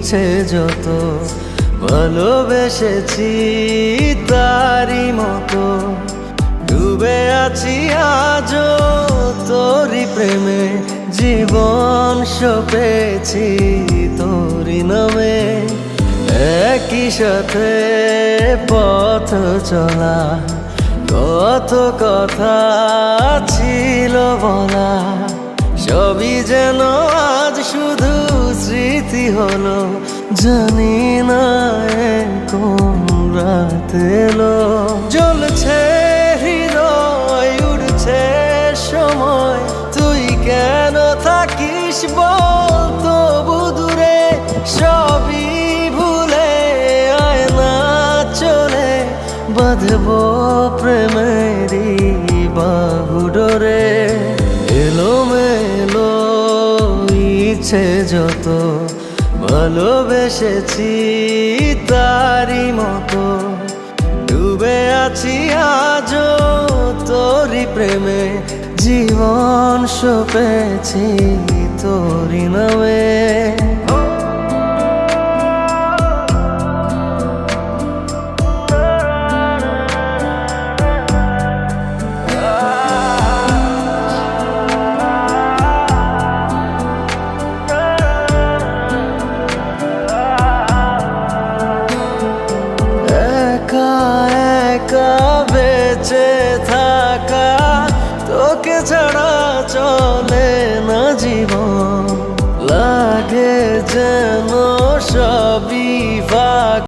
ইচ্ছে যত ভালোবেসেছি তারই মতো ডুবে আছি আজও তোরই প্রেমে জীবন সপেছি তোরই নামে একই সাথে পথ চলা কত কথা ছিল বলা সবই যেন আজ শুধু স্মৃতি হলো জানি না কোন রাত এলো জ্বলছে হৃদয় উড়ছে সময় তুই কেন থাকিস বল তবু দূরে সবই ভুলে আয় না চলে বাঁধবো প্রেমেরই বাহুডোরে এলোমেলো ইচ্ছে যত ভালোবেসেছি তারই মতো ডুবে আছি আজও তোরই প্রেমে জীবন সপেছি তোরই নামে বেঁচে থাকা তোকে ছাড়া চলে না জীবন লাগে যে